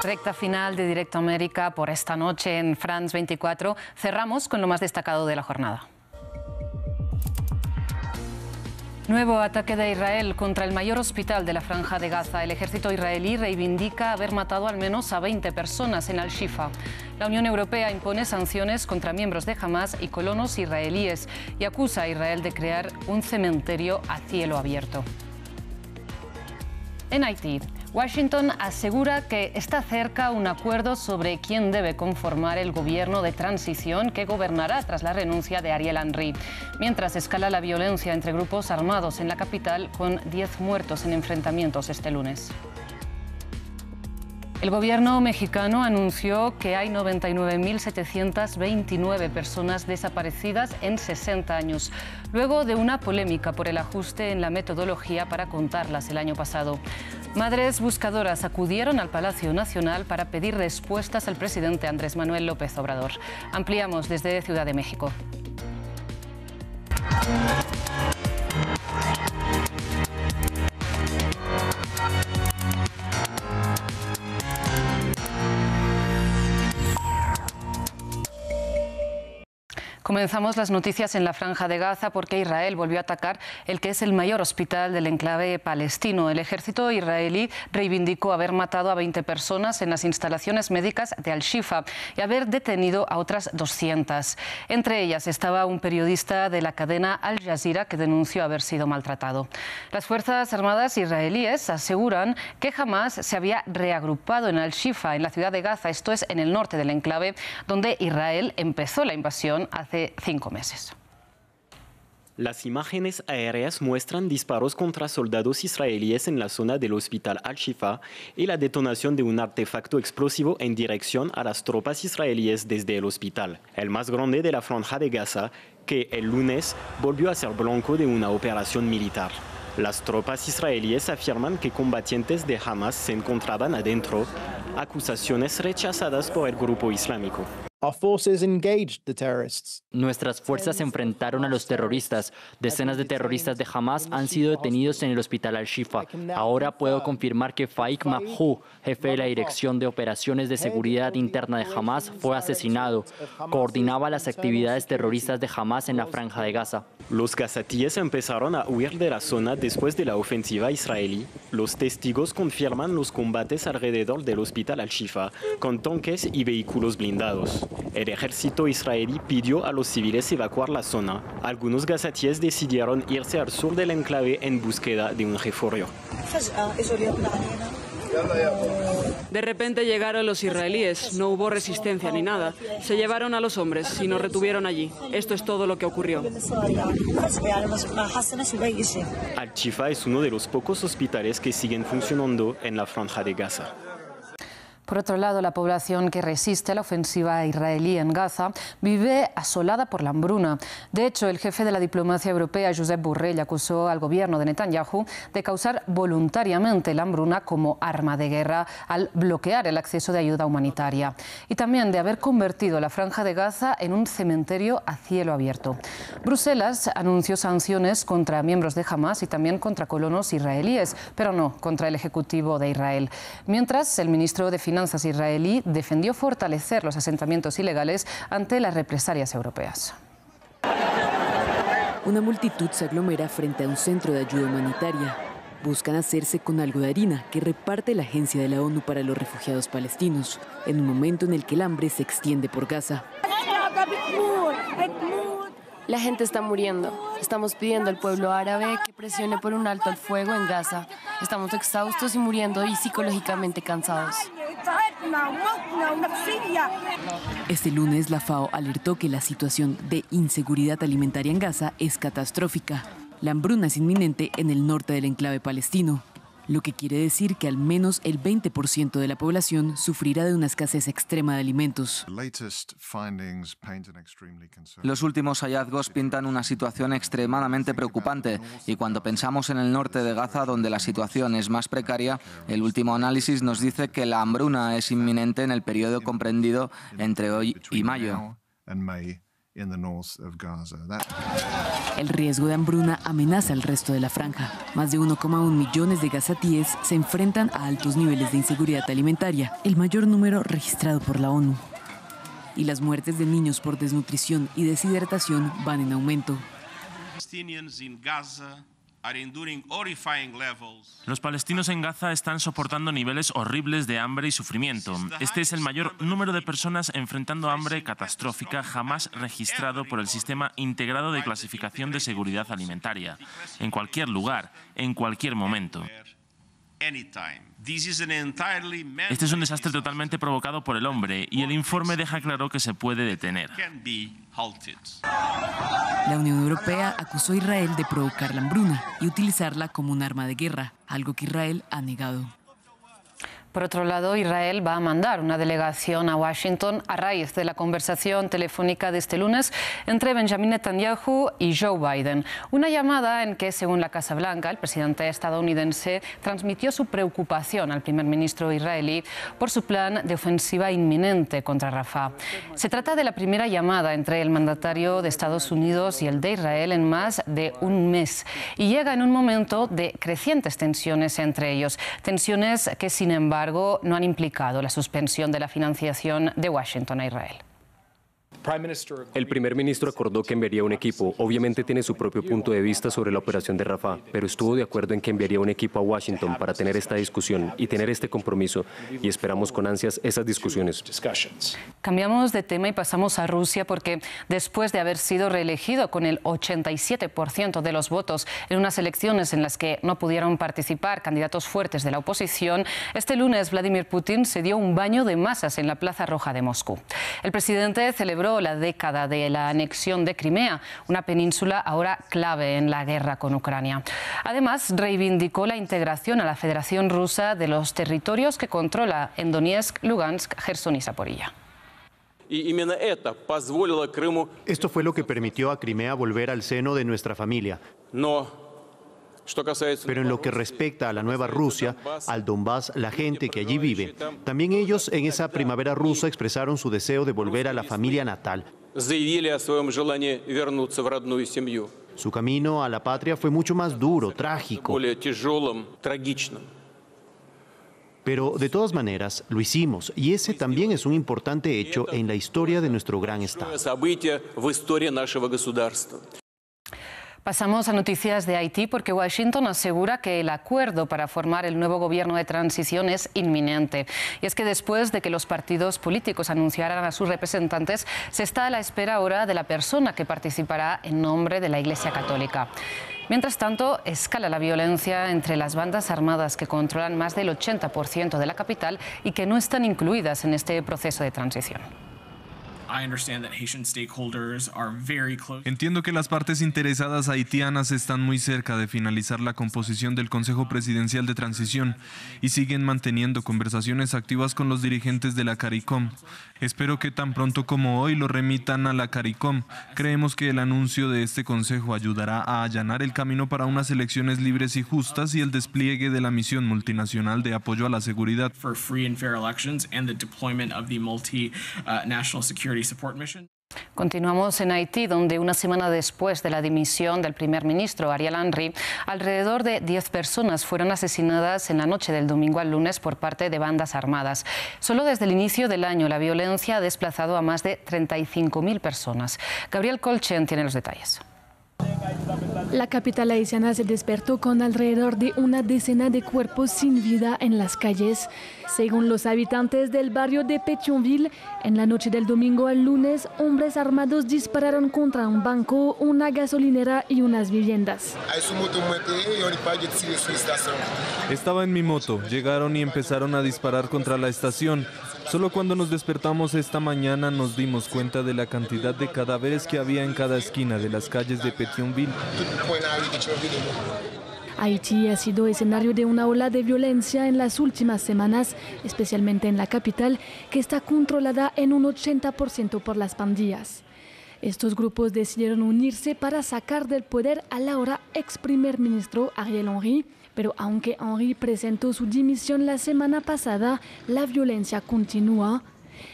Recta final de Directo América por esta noche en France 24. Cerramos con lo más destacado de la jornada. Nuevo ataque de Israel contra el mayor hospital de la Franja de Gaza. El ejército israelí reivindica haber matado al menos a 20 personas en Al-Shifa. La Unión Europea impone sanciones contra miembros de Hamás y colonos israelíes y acusa a Israel de crear un cementerio a cielo abierto. En Haití, Washington asegura que está cerca un acuerdo sobre quién debe conformar el gobierno de transición que gobernará tras la renuncia de Ariel Henry, mientras escala la violencia entre grupos armados en la capital con 10 muertos en enfrentamientos este lunes. El gobierno mexicano anunció que hay 99.729 personas desaparecidas en 60 años, luego de una polémica por el ajuste en la metodología para contarlas el año pasado. Madres buscadoras acudieron al Palacio Nacional para pedir respuestas al presidente Andrés Manuel López Obrador. Ampliamos desde Ciudad de México. Comenzamos las noticias en la Franja de Gaza porque Israel volvió a atacar el que es el mayor hospital del enclave palestino. El ejército israelí reivindicó haber matado a 20 personas en las instalaciones médicas de Al-Shifa y haber detenido a otras 200. Entre ellas estaba un periodista de la cadena Al Jazeera que denunció haber sido maltratado. Las Fuerzas Armadas israelíes aseguran que Hamás se había reagrupado en Al-Shifa, en la ciudad de Gaza, esto es en el norte del enclave, donde Israel empezó la invasión hace 5 meses. Las imágenes aéreas muestran disparos contra soldados israelíes en la zona del hospital Al-Shifa y la detonación de un artefacto explosivo en dirección a las tropas israelíes desde el hospital, el más grande de la Franja de Gaza, que el lunes volvió a ser blanco de una operación militar. Las tropas israelíes afirman que combatientes de Hamás se encontraban adentro, acusaciones rechazadas por el grupo islámico. Nuestras fuerzas se enfrentaron a los terroristas. Decenas de terroristas de Hamás han sido detenidos en el hospital Al-Shifa. Ahora puedo confirmar que Faik Mabhou, jefe de la Dirección de Operaciones de Seguridad Interna de Hamás, fue asesinado. Coordinaba las actividades terroristas de Hamás en la Franja de Gaza. Los gazatíes empezaron a huir de la zona después de la ofensiva israelí. Los testigos confirman los combates alrededor del hospital Al-Shifa con tanques y vehículos blindados. El ejército israelí pidió a los civiles evacuar la zona. Algunos gazatíes decidieron irse al sur del enclave en búsqueda de un refugio. De repente llegaron los israelíes, no hubo resistencia ni nada. Se llevaron a los hombres y nos retuvieron allí. Esto es todo lo que ocurrió. Al-Shifa es uno de los pocos hospitales que siguen funcionando en la Franja de Gaza. Por otro lado, la población que resiste a la ofensiva israelí en Gaza vive asolada por la hambruna. De hecho, el jefe de la diplomacia europea, Josep Borrell, acusó al gobierno de Netanyahu de causar voluntariamente la hambruna como arma de guerra al bloquear el acceso de ayuda humanitaria y también de haber convertido la Franja de Gaza en un cementerio a cielo abierto. Bruselas anunció sanciones contra miembros de Hamás y también contra colonos israelíes, pero no contra el Ejecutivo de Israel. Mientras, el ministro de Finanzas israelí defendió fortalecer los asentamientos ilegales ante las represalias europeas. Una multitud se aglomera frente a un centro de ayuda humanitaria. Buscan hacerse con algo de harina que reparte la Agencia de la ONU para los Refugiados Palestinos, en un momento en el que el hambre se extiende por Gaza. La gente está muriendo. Estamos pidiendo al pueblo árabe que presione por un alto al fuego en Gaza. Estamos exhaustos y muriendo y psicológicamente cansados. Este lunes, la FAO alertó que la situación de inseguridad alimentaria en Gaza es catastrófica. La hambruna es inminente en el norte del enclave palestino, lo que quiere decir que al menos el 20% de la población sufrirá de una escasez extrema de alimentos. Los últimos hallazgos pintan una situación extremadamente preocupante y cuando pensamos en el norte de Gaza, donde la situación es más precaria, el último análisis nos dice que la hambruna es inminente en el periodo comprendido entre hoy y mayo. El riesgo de hambruna amenaza al resto de la franja. Más de 1,1 millones de gazatíes se enfrentan a altos niveles de inseguridad alimentaria, el mayor número registrado por la ONU. Y las muertes de niños por desnutrición y deshidratación van en aumento. Los palestinos en Gaza están soportando niveles horribles de hambre y sufrimiento. Este es el mayor número de personas enfrentando hambre catastrófica jamás registrado por el Sistema Integrado de Clasificación de Seguridad Alimentaria, en cualquier lugar, en cualquier momento. Este es un desastre totalmente provocado por el hombre y el informe deja claro que se puede detener. La Unión Europea acusó a Israel de provocar la hambruna y utilizarla como un arma de guerra, algo que Israel ha negado. Por otro lado, Israel va a mandar una delegación a Washington a raíz de la conversación telefónica de este lunes entre Benjamin Netanyahu y Joe Biden. Una llamada en que, según la Casa Blanca, el presidente estadounidense transmitió su preocupación al primer ministro israelí por su plan de ofensiva inminente contra Rafah. Se trata de la primera llamada entre el mandatario de Estados Unidos y el de Israel en más de un mes y llega en un momento de crecientes tensiones entre ellos. Tensiones que, sin embargo, no han implicado la suspensión de la financiación de Washington a Israel. El primer ministro acordó que enviaría un equipo. Obviamente tiene su propio punto de vista sobre la operación de Rafah, pero estuvo de acuerdo en que enviaría un equipo a Washington para tener esta discusión y tener este compromiso, y esperamos con ansias esas discusiones. Cambiamos de tema y pasamos a Rusia porque después de haber sido reelegido con el 87% de los votos en unas elecciones en las que no pudieron participar candidatos fuertes de la oposición, este lunes Vladimir Putin se dio un baño de masas en la Plaza Roja de Moscú. El presidente celebró la década de la anexión de Crimea, una península ahora clave en la guerra con Ucrania. Además, reivindicó la integración a la Federación Rusa de los territorios que controla en Donetsk, Lugansk, Gerson y Zaporilla. Esto fue lo que permitió a Crimea volver al seno de nuestra familia. Pero en lo que respecta a la nueva Rusia, al Donbass, la gente que allí vive, también ellos en esa primavera rusa expresaron su deseo de volver a la familia natal. Su camino a la patria fue mucho más duro, trágico. Pero de todas maneras lo hicimos, y ese también es un importante hecho en la historia de nuestro gran estado. Pasamos a noticias de Haití porque Washington asegura que el acuerdo para formar el nuevo gobierno de transición es inminente. Y es que después de que los partidos políticos anunciaran a sus representantes, se está a la espera ahora de la persona que participará en nombre de la Iglesia Católica. Mientras tanto, escala la violencia entre las bandas armadas que controlan más del 80% de la capital y que no están incluidas en este proceso de transición. Entiendo que las partes interesadas haitianas están muy cerca de finalizar la composición del Consejo Presidencial de Transición y siguen manteniendo conversaciones activas con los dirigentes de la CARICOM. Espero que tan pronto como hoy lo remitan a la CARICOM. Creemos que el anuncio de este Consejo ayudará a allanar el camino para unas elecciones libres y justas y el despliegue de la misión multinacional de apoyo a la seguridad. Continuamos en Haití, donde una semana después de la dimisión del primer ministro Ariel Henry, alrededor de 10 personas fueron asesinadas en la noche del domingo al lunes por parte de bandas armadas. Solo desde el inicio del año la violencia ha desplazado a más de 35.000 personas. Gabriel Colchen tiene los detalles. La capital haitiana se despertó con alrededor de una decena de cuerpos sin vida en las calles. Según los habitantes del barrio de Pétionville, en la noche del domingo al lunes, hombres armados dispararon contra un banco, una gasolinera y unas viviendas. Estaba en mi moto, llegaron y empezaron a disparar contra la estación. Solo cuando nos despertamos esta mañana nos dimos cuenta de la cantidad de cadáveres que había en cada esquina de las calles de Pétionville. Haití ha sido escenario de una ola de violencia en las últimas semanas, especialmente en la capital, que está controlada en un 80% por las pandillas. Estos grupos decidieron unirse para sacar del poder al ahora ex primer ministro Ariel Henry. Pero aunque Henry presentó su dimisión la semana pasada, la violencia continúa.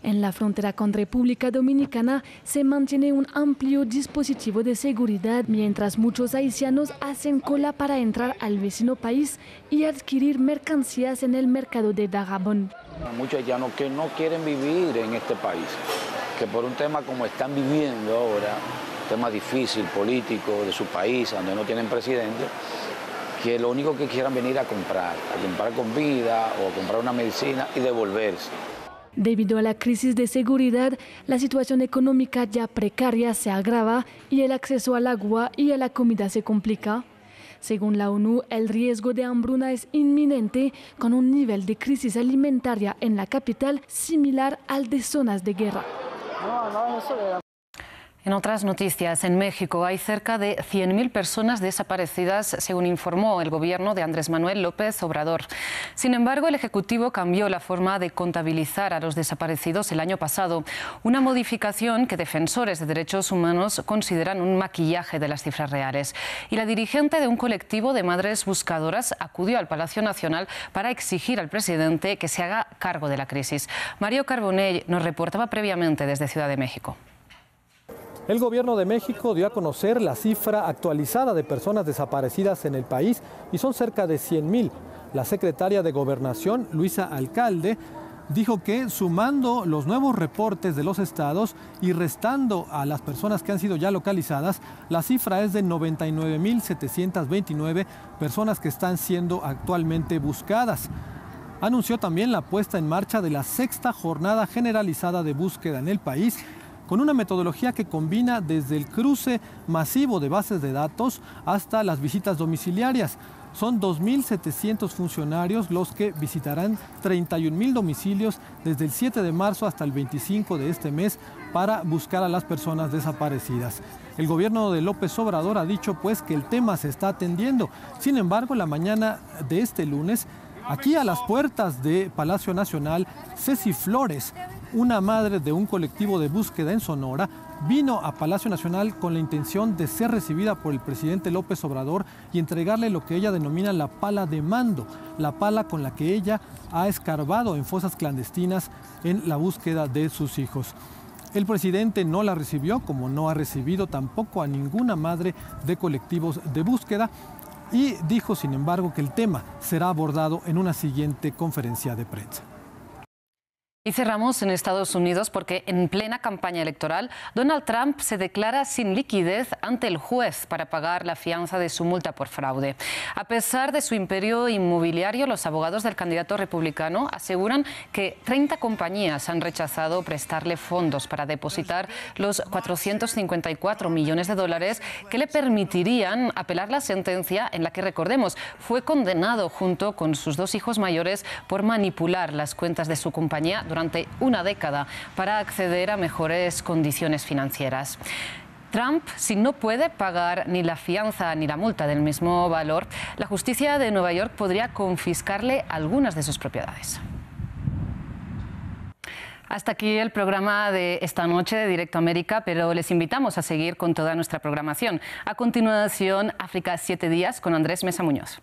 En la frontera con República Dominicana se mantiene un amplio dispositivo de seguridad, mientras muchos haitianos hacen cola para entrar al vecino país y adquirir mercancías en el mercado de Dajabón. Muchos haitianos que no quieren vivir en este país, que por un tema como están viviendo ahora, tema difícil político de su país, donde no tienen presidente, que lo único que quieran venir a comprar comida o a comprar una medicina y devolverse. Debido a la crisis de seguridad, la situación económica ya precaria se agrava y el acceso al agua y a la comida se complica. Según la ONU, el riesgo de hambruna es inminente, con un nivel de crisis alimentaria en la capital similar al de zonas de guerra. En otras noticias, en México hay cerca de 100.000 personas desaparecidas, según informó el gobierno de Andrés Manuel López Obrador. Sin embargo, el Ejecutivo cambió la forma de contabilizar a los desaparecidos el año pasado, una modificación que defensores de derechos humanos consideran un maquillaje de las cifras reales. Y la dirigente de un colectivo de madres buscadoras acudió al Palacio Nacional para exigir al presidente que se haga cargo de la crisis. Mario Carbonell nos reportaba previamente desde Ciudad de México. El gobierno de México dio a conocer la cifra actualizada de personas desaparecidas en el país y son cerca de 100.000. La secretaria de Gobernación, Luisa Alcalde, dijo que sumando los nuevos reportes de los estados y restando a las personas que han sido ya localizadas, la cifra es de 99.729 personas que están siendo actualmente buscadas. Anunció también la puesta en marcha de la 6ª jornada generalizada de búsqueda en el país, con una metodología que combina desde el cruce masivo de bases de datos hasta las visitas domiciliarias. Son 2.700 funcionarios los que visitarán 31.000 domicilios desde el 7 de marzo hasta el 25 de este mes para buscar a las personas desaparecidas. El gobierno de López Obrador ha dicho pues que el tema se está atendiendo. Sin embargo, la mañana de este lunes, aquí a las puertas de Palacio Nacional, Ceci Flores, una madre de un colectivo de búsqueda en Sonora, vino a Palacio Nacional con la intención de ser recibida por el presidente López Obrador y entregarle lo que ella denomina la pala de mando, la pala con la que ella ha escarbado en fosas clandestinas en la búsqueda de sus hijos. El presidente no la recibió, como no ha recibido tampoco a ninguna madre de colectivos de búsqueda, y dijo, sin embargo, que el tema será abordado en una siguiente conferencia de prensa. Y cerramos en Estados Unidos porque en plena campaña electoral, Donald Trump se declara sin liquidez ante el juez para pagar la fianza de su multa por fraude. A pesar de su imperio inmobiliario, los abogados del candidato republicano aseguran que 30 compañías han rechazado prestarle fondos para depositar los 454 millones de dólares que le permitirían apelar la sentencia en la que, recordemos, fue condenado junto con sus 2 hijos mayores por manipular las cuentas de su compañía durante una década para acceder a mejores condiciones financieras. Trump, si no puede pagar ni la fianza ni la multa del mismo valor, la justicia de Nueva York podría confiscarle algunas de sus propiedades. Hasta aquí el programa de esta noche de Directo América, pero les invitamos a seguir con toda nuestra programación. A continuación, África 7 días con Andrés Mesa Muñoz.